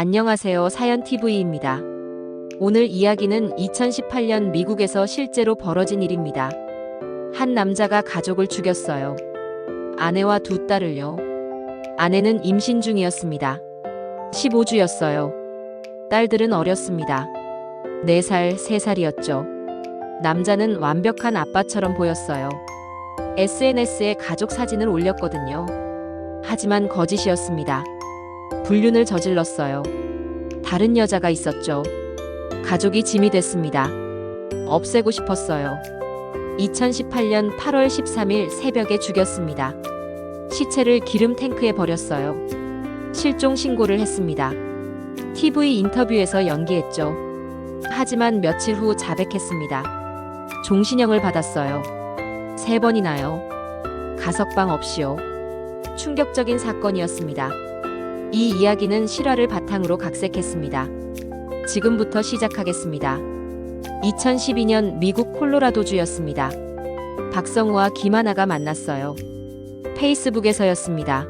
안녕하세요. 사연TV입니다. 오늘 이야기는 2018년 미국에서 실제로 벌어진 일입니다. 한 남자가 가족을 죽였어요. 아내와 두 딸을요. 아내는 임신 중이었습니다. 15주였어요. 딸들은 어렸습니다. 4살, 3살이었죠. 남자는 완벽한 아빠처럼 보였어요. SNS에 가족 사진을 올렸거든요. 하지만 거짓이었습니다. 불륜을 저질렀어요. 다른 여자가 있었죠. 가족이 짐이 됐습니다. 없애고 싶었어요. 2018년 8월 13일 새벽에 죽였습니다. 시체를 기름 탱크에 버렸어요. 실종 신고를 했습니다. TV 인터뷰에서 연기했죠. 하지만 며칠 후 자백했습니다. 종신형을 받았어요. 3번이나요. 가석방 없이요. 충격적인 사건이었습니다. 이 이야기는 실화를 바탕으로 각색했습니다. 지금부터 시작하겠습니다. 2012년 미국 콜로라도주였습니다. 박성우와 김하나가 만났어요. 페이스북에서였습니다.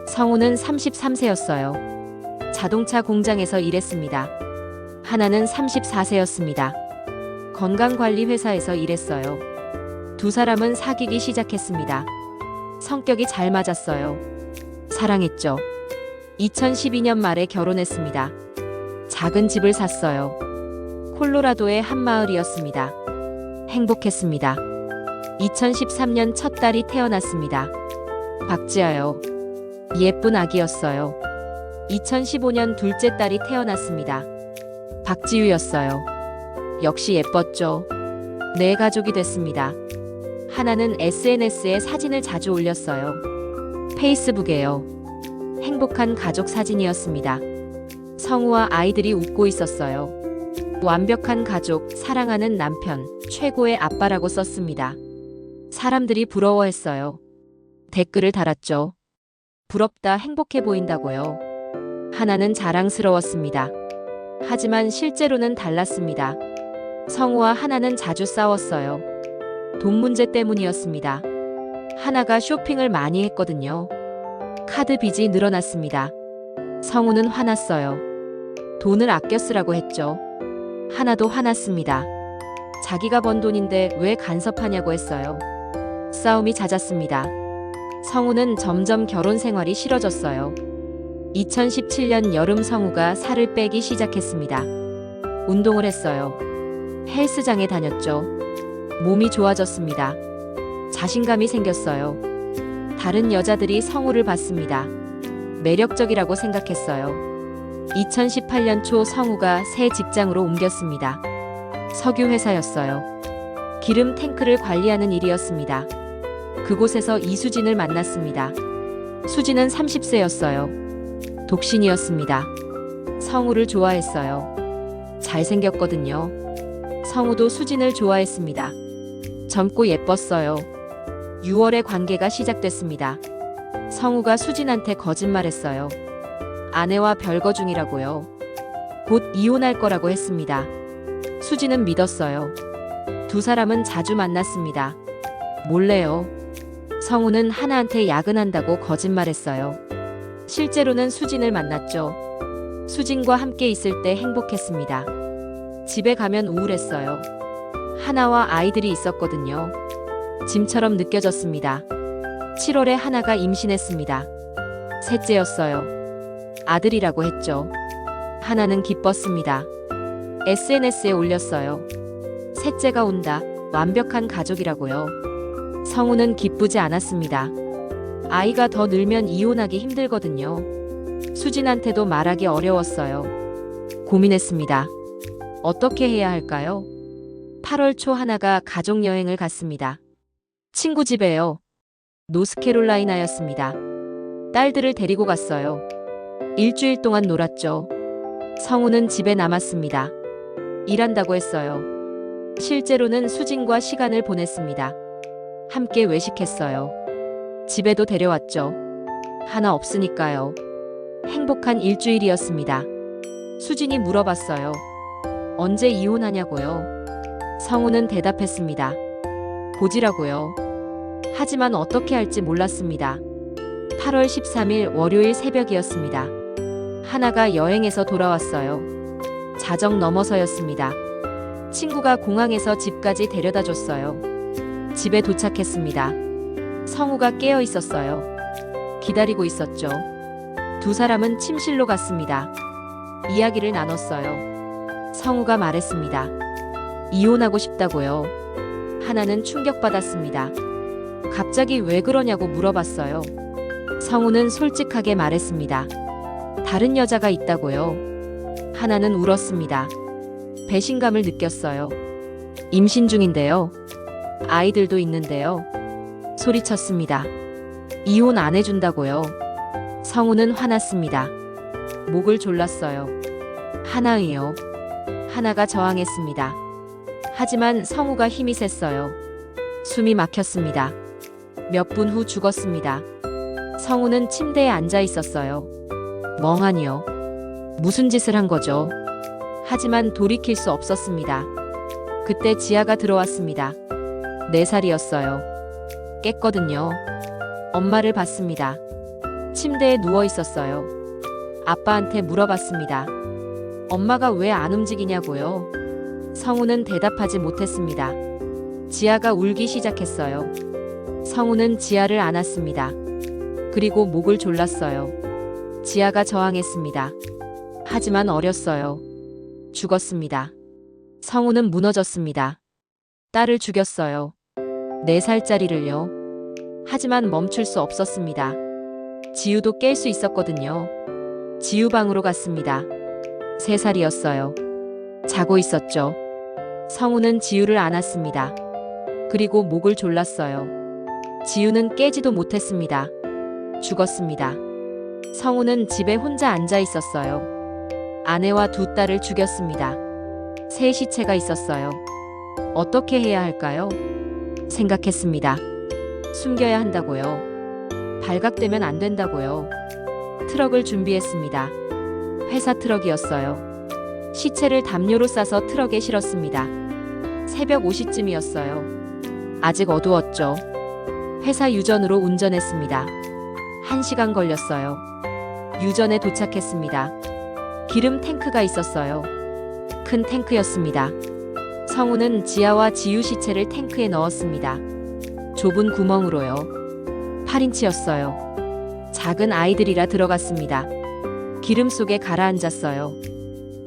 성우는 33세였어요. 자동차 공장에서 일했습니다. 하나는 34세였습니다. 건강관리 회사에서 일했어요. 두 사람은 사귀기 시작했습니다. 성격이 잘 맞았어요. 사랑했죠. 2012년 말에 결혼했습니다. 작은 집을 샀어요. 콜로라도의 한 마을이었습니다. 행복했습니다. 2013년 첫 딸이 태어났습니다. 박지아요. 예쁜 아기였어요. 2015년 둘째 딸이 태어났습니다. 박지유였어요. 역시 예뻤죠. 네 가족이 됐습니다. 하나는 SNS에 사진을 자주 올렸어요. 페이스북에요. 행복한 가족 사진이었습니다. 성우와 아이들이 웃고 있었어요. 완벽한 가족, 사랑하는 남편, 최고의 아빠라고 썼습니다. 사람들이 부러워했어요. 댓글을 달았죠. 부럽다, 행복해 보인다고요. 하나는 자랑스러웠습니다. 하지만 실제로는 달랐습니다. 성우와 하나는 자주 싸웠어요. 돈 문제 때문이었습니다. 하나가 쇼핑을 많이 했거든요. 카드 빚이 늘어났습니다. 성우는 화났어요. 돈을 아껴 쓰라고 했죠. 하나도 화났습니다. 자기가 번 돈인데 왜 간섭하냐고 했어요. 싸움이 잦았습니다. 성우는 점점 결혼 생활이 싫어졌어요. 2017년 여름 성우가 살을 빼기 시작했습니다. 운동을 했어요. 헬스장에 다녔죠. 몸이 좋아졌습니다. 자신감이 생겼어요. 다른 여자들이 성우를 봤습니다. 매력적이라고 생각했어요. 2018년 초 성우가 새 직장으로 옮겼습니다. 석유 회사였어요. 기름 탱크를 관리하는 일이었습니다. 그곳에서 이수진을 만났습니다. 수진은 30세였어요. 독신이었습니다. 성우를 좋아했어요. 잘생겼거든요. 성우도 수진을 좋아했습니다. 젊고 예뻤어요. 6월에 관계가 시작됐습니다. 성우가 수진한테 거짓말했어요. 아내와 별거 중이라고요. 곧 이혼할 거라고 했습니다. 수진은 믿었어요. 두 사람은 자주 만났습니다. 몰래요. 성우는 하나한테 야근한다고 거짓말했어요. 실제로는 수진을 만났죠. 수진과 함께 있을 때 행복했습니다. 집에 가면 우울했어요. 하나와 아이들이 있었거든요. 짐처럼 느껴졌습니다. 7월에 하나가 임신했습니다. 셋째였어요. 아들이라고 했죠. 하나는 기뻤습니다. SNS에 올렸어요. 셋째가 온다. 완벽한 가족이라고요. 성우는 기쁘지 않았습니다. 아이가 더 늘면 이혼하기 힘들거든요. 수진한테도 말하기 어려웠어요. 고민했습니다. 어떻게 해야 할까요? 8월 초 하나가 가족여행을 갔습니다. 친구 집에요. 노스캐롤라이나였습니다. 딸들을 데리고 갔어요. 일주일 동안 놀았죠. 성우는 집에 남았습니다. 일한다고 했어요. 실제로는 수진과 시간을 보냈습니다. 함께 외식했어요. 집에도 데려왔죠. 하나 없으니까요. 행복한 일주일이었습니다. 수진이 물어봤어요. 언제 이혼하냐고요? 성우는 대답했습니다. 고지라고요. 하지만 어떻게 할지 몰랐습니다. 8월 13일 월요일 새벽이었습니다. 하나가 여행에서 돌아왔어요. 자정 넘어서였습니다. 친구가 공항에서 집까지 데려다 줬어요. 집에 도착했습니다. 성우가 깨어 있었어요. 기다리고 있었죠. 두 사람은 침실로 갔습니다. 이야기를 나눴어요. 성우가 말했습니다. 이혼하고 싶다고요. 하나는 충격받았습니다. 갑자기 왜 그러냐고 물어봤어요. 성우는 솔직하게 말했습니다. 다른 여자가 있다고요. 하나는 울었습니다. 배신감을 느꼈어요. 임신 중인데요. 아이들도 있는데요. 소리쳤습니다. 이혼 안 해준다고요. 성우는 화났습니다. 목을 졸랐어요. 하나의요. 하나가 저항했습니다. 하지만 성우가 힘이 셌어요. 숨이 막혔습니다. 몇 분 후 죽었습니다. 성우는 침대에 앉아 있었어요. 멍하니요. 무슨 짓을 한 거죠? 하지만 돌이킬 수 없었습니다. 그때 지아가 들어왔습니다. 4살이었어요. 깼거든요. 엄마를 봤습니다. 침대에 누워 있었어요. 아빠한테 물어봤습니다. 엄마가 왜 안 움직이냐고요? 성우는 대답하지 못했습니다. 지아가 울기 시작했어요. 성우는 지아를 안았습니다. 그리고 목을 졸랐어요. 지아가 저항했습니다. 하지만 어렸어요. 죽었습니다. 성우는 무너졌습니다. 딸을 죽였어요. 4살짜리를요. 하지만 멈출 수 없었습니다. 지우도 깰 수 있었거든요. 지우 방으로 갔습니다. 3살이었어요. 자고 있었죠. 성우는 지우를 안았습니다. 그리고 목을 졸랐어요. 지우는 깨지도 못했습니다. 죽었습니다. 성우는 집에 혼자 앉아 있었어요. 아내와 2 딸을 죽였습니다. 3 시체가 있었어요. 어떻게 해야 할까요? 생각했습니다. 숨겨야 한다고요. 발각되면 안 된다고요. 트럭을 준비했습니다. 회사 트럭이었어요. 시체를 담요로 싸서 트럭에 실었습니다. 새벽 5시쯤이었어요. 아직 어두웠죠. 회사 유전으로 운전했습니다. 1시간 걸렸어요. 유전에 도착했습니다. 기름 탱크가 있었어요. 큰 탱크였습니다. 성우는 지아와 지유 시체를 탱크에 넣었습니다. 좁은 구멍으로요. 8인치였어요. 작은 아이들이라 들어갔습니다. 기름 속에 가라앉았어요.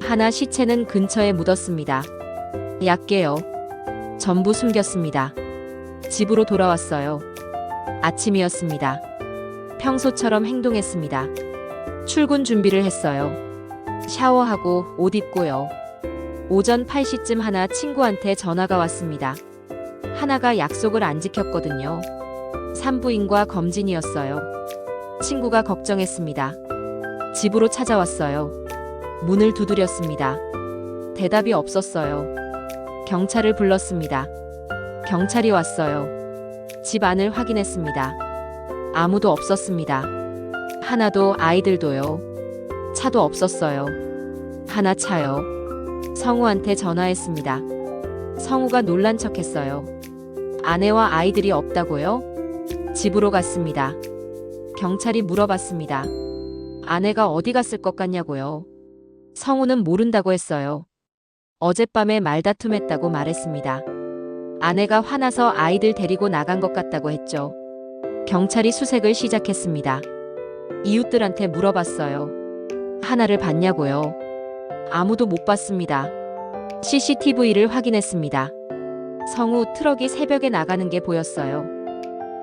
하나 시체는 근처에 묻었습니다. 얕게요. 전부 숨겼습니다. 집으로 돌아왔어요. 아침이었습니다. 평소처럼 행동했습니다. 출근 준비를 했어요. 샤워하고 옷 입고요. 오전 8시쯤 하나 친구한테 전화가 왔습니다. 하나가 약속을 안 지켰거든요. 산부인과 검진이었어요. 친구가 걱정했습니다. 집으로 찾아왔어요. 문을 두드렸습니다. 대답이 없었어요. 경찰을 불렀습니다. 경찰이 왔어요. 집 안을 확인했습니다. 아무도 없었습니다. 하나도 아이들도요. 차도 없었어요. 하나 차요. 성우한테 전화했습니다. 성우가 놀란 척했어요. 아내와 아이들이 없다고요? 집으로 갔습니다. 경찰이 물어봤습니다. 아내가 어디 갔을 것 같냐고요? 성우는 모른다고 했어요. 어젯밤에 말다툼했다고 말했습니다. 아내가 화나서 아이들 데리고 나간 것 같다고 했죠. 경찰이 수색을 시작했습니다. 이웃들한테 물어봤어요. 하나를 봤냐고요? 아무도 못 봤습니다. CCTV를 확인했습니다. 성우 트럭이 새벽에 나가는 게 보였어요.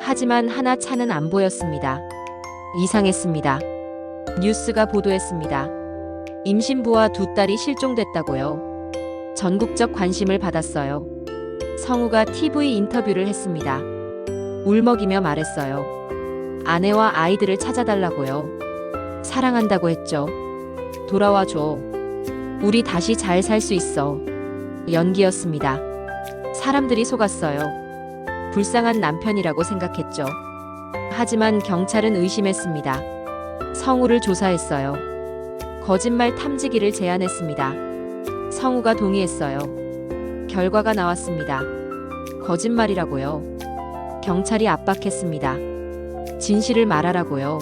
하지만 하나 차는 안 보였습니다. 이상했습니다. 뉴스가 보도했습니다. 임신부와 2 딸이 실종됐다고요. 전국적 관심을 받았어요. 성우가 TV 인터뷰를 했습니다. 울먹이며 말했어요. 아내와 아이들을 찾아달라고요. 사랑한다고 했죠. 돌아와줘. 우리 다시 잘 살 수 있어. 연기였습니다. 사람들이 속았어요. 불쌍한 남편이라고 생각했죠. 하지만 경찰은 의심했습니다. 성우를 조사했어요. 거짓말 탐지기를 제안했습니다. 성우가 동의했어요. 결과가 나왔습니다. 거짓말이라고요. 경찰이 압박했습니다. 진실을 말하라고요.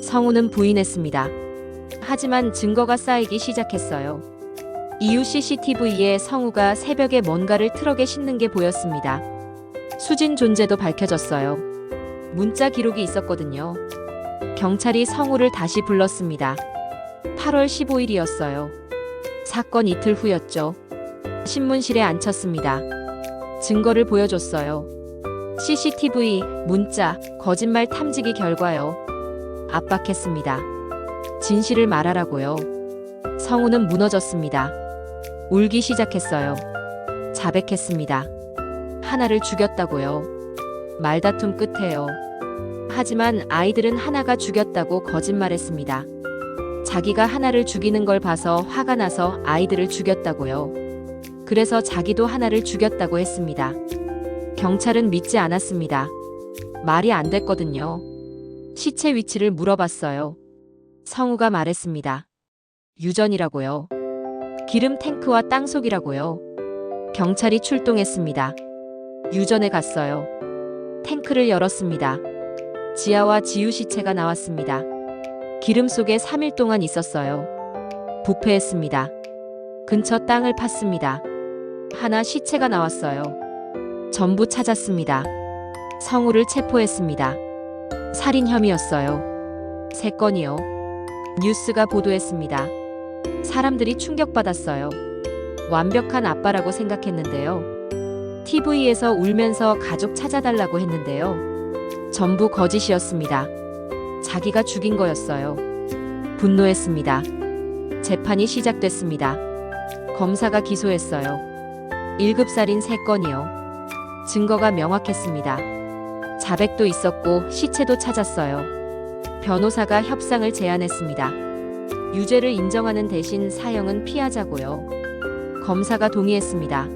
성우는 부인했습니다. 하지만 증거가 쌓이기 시작했어요. 이후 CCTV에 성우가 새벽에 뭔가를 트럭에 싣는 게 보였습니다. 수진 존재도 밝혀졌어요. 문자 기록이 있었거든요. 경찰이 성우를 다시 불렀습니다. 8월 15일이었어요. 사건 이틀 후였죠. 신문실에 앉혔습니다. 증거를 보여줬어요. CCTV, 문자, 거짓말 탐지기 결과요. 압박했습니다. 진실을 말하라고요. 성우는 무너졌습니다. 울기 시작했어요. 자백했습니다. 하나를 죽였다고요. 말다툼 끝에요. 하지만 아이들은 하나가 죽였다고 거짓말했습니다. 자기가 하나를 죽이는 걸 봐서 화가 나서 아이들을 죽였다고요. 그래서 자기도 하나를 죽였다고 했습니다. 경찰은 믿지 않았습니다. 말이 안 됐거든요. 시체 위치를 물어봤어요. 성우가 말했습니다. 유전이라고요. 기름 탱크와 땅속이라고요. 경찰이 출동했습니다. 유전에 갔어요. 탱크를 열었습니다. 지아와 지우 시체가 나왔습니다. 기름 속에 3일 동안 있었어요. 부패했습니다. 근처 땅을 팠습니다. 하나 시체가 나왔어요. 전부 찾았습니다. 성우를 체포했습니다. 살인 혐의였어요. 3건이요. 뉴스가 보도했습니다. 사람들이 충격받았어요. 완벽한 아빠라고 생각했는데요. TV에서 울면서 가족 찾아달라고 했는데요. 전부 거짓이었습니다. 자기가 죽인 거였어요. 분노했습니다. 재판이 시작됐습니다. 검사가 기소했어요. 1급 살인 3건이요. 증거가 명확했습니다. 자백도 있었고 시체도 찾았어요. 변호사가 협상을 제안했습니다. 유죄를 인정하는 대신 사형은 피하자고요. 검사가 동의했습니다.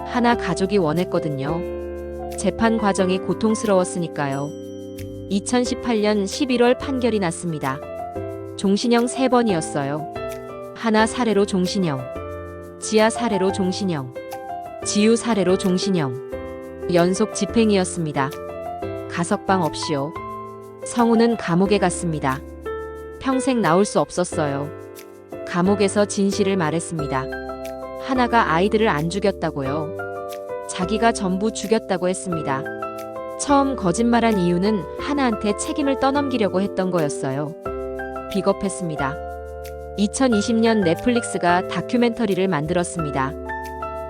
하나 가족이 원했거든요. 재판 과정이 고통스러웠으니까요. 2018년 11월 판결이 났습니다. 종신형 3번이었어요. 하나 살해로 종신형, 지아 살해로 종신형, 지우 살해로 종신형. 연속 집행이었습니다. 가석방 없이요. 성우는 감옥에 갔습니다. 평생 나올 수 없었어요. 감옥에서 진실을 말했습니다. 하나가 아이들을 안 죽였다고요. 자기가 전부 죽였다고 했습니다. 처음 거짓말한 이유는 하나한테 책임을 떠넘기려고 했던 거였어요. 비겁했습니다. 2020년 넷플릭스가 다큐멘터리를 만들었습니다.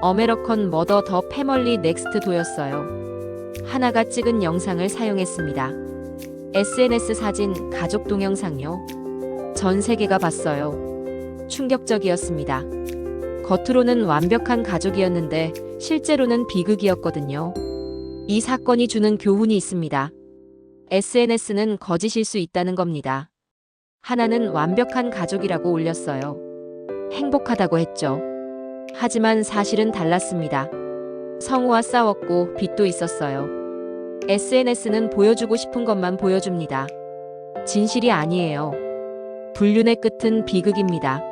어메리칸 머더 더 패멀리 넥스트 도였어요. 하나가 찍은 영상을 사용했습니다. SNS 사진, 가족 동영상요. 전 세계가 봤어요. 충격적이었습니다. 겉으로는 완벽한 가족이었는데 실제로는 비극이었거든요. 이 사건이 주는 교훈이 있습니다. SNS는 거짓일 수 있다는 겁니다. 하나는 완벽한 가족이라고 올렸어요. 행복하다고 했죠. 하지만 사실은 달랐습니다. 성우와 싸웠고 빚도 있었어요. SNS는 보여주고 싶은 것만 보여줍니다. 진실이 아니에요. 불륜의 끝은 비극입니다.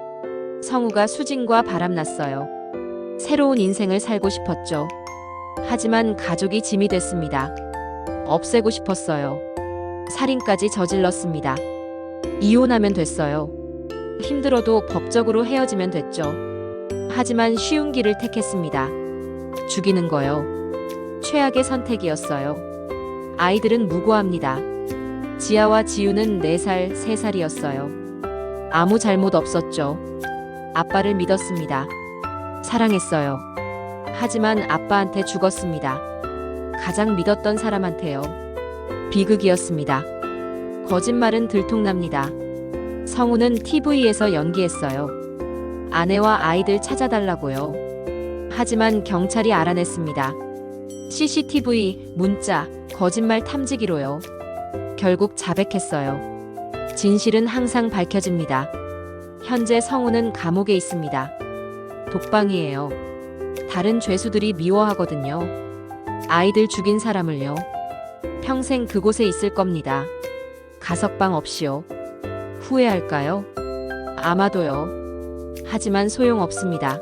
성우가 수진과 바람났어요. 새로운 인생을 살고 싶었죠. 하지만 가족이 짐이 됐습니다. 없애고 싶었어요. 살인까지 저질렀습니다. 이혼하면 됐어요. 힘들어도 법적으로 헤어지면 됐죠. 하지만 쉬운 길을 택했습니다. 죽이는 거요. 최악의 선택이었어요. 아이들은 무고합니다. 지아와 지우는 4살, 3살이었어요. 아무 잘못 없었죠. 아빠를 믿었습니다. 사랑했어요. 하지만 아빠한테 죽었습니다. 가장 믿었던 사람한테요. 비극이었습니다. 거짓말은 들통납니다. 성우는 TV에서 연기했어요. 아내와 아이들 찾아달라고요. 하지만 경찰이 알아냈습니다. CCTV, 문자, 거짓말 탐지기로요. 결국 자백했어요. 진실은 항상 밝혀집니다. 현재 성우는 감옥에 있습니다. 독방이에요. 다른 죄수들이 미워하거든요. 아이들 죽인 사람을요. 평생 그곳에 있을 겁니다. 가석방 없이요. 후회할까요? 아마도요. 하지만 소용없습니다.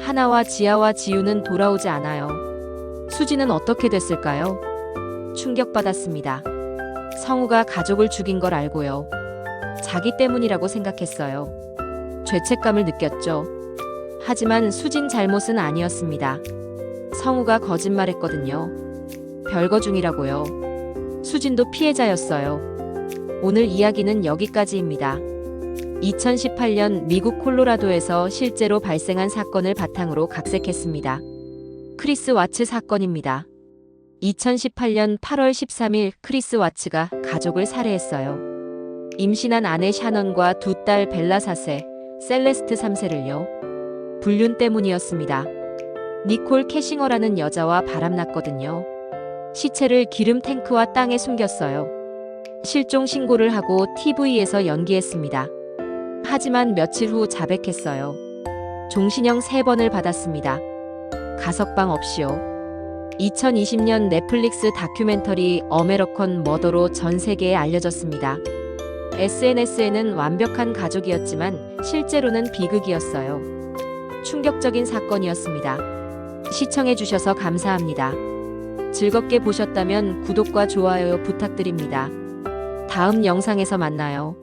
하나와 지아와 지우는 돌아오지 않아요. 수지는 어떻게 됐을까요? 충격받았습니다. 성우가 가족을 죽인 걸 알고요. 자기 때문이라고 생각했어요. 죄책감을 느꼈죠. 하지만 수진 잘못은 아니었습니다. 성우가 거짓말했거든요. 별거 중이라고요. 수진도 피해자였어요. 오늘 이야기는 여기까지입니다. 2018년 미국 콜로라도에서 실제로 발생한 사건을 바탕으로 각색했습니다. 크리스 와츠 사건입니다. 2018년 8월 13일 크리스 와츠가 가족을 살해했어요. 임신한 아내 샤넌과 두 딸 벨라 4세, 셀레스트 3세를요. 불륜 때문이었습니다. 니콜 캐싱어라는 여자와 바람났거든요. 시체를 기름 탱크와 땅에 숨겼어요. 실종 신고를 하고 TV에서 연기했습니다. 하지만 며칠 후 자백했어요. 종신형 3번을 받았습니다. 가석방 없이요. 2020년 넷플릭스 다큐멘터리 어메리컨 머더로 전 세계에 알려졌습니다. SNS에는 완벽한 가족이었지만 실제로는 비극이었어요. 충격적인 사건이었습니다. 시청해주셔서 감사합니다. 즐겁게 보셨다면 구독과 좋아요 부탁드립니다. 다음 영상에서 만나요.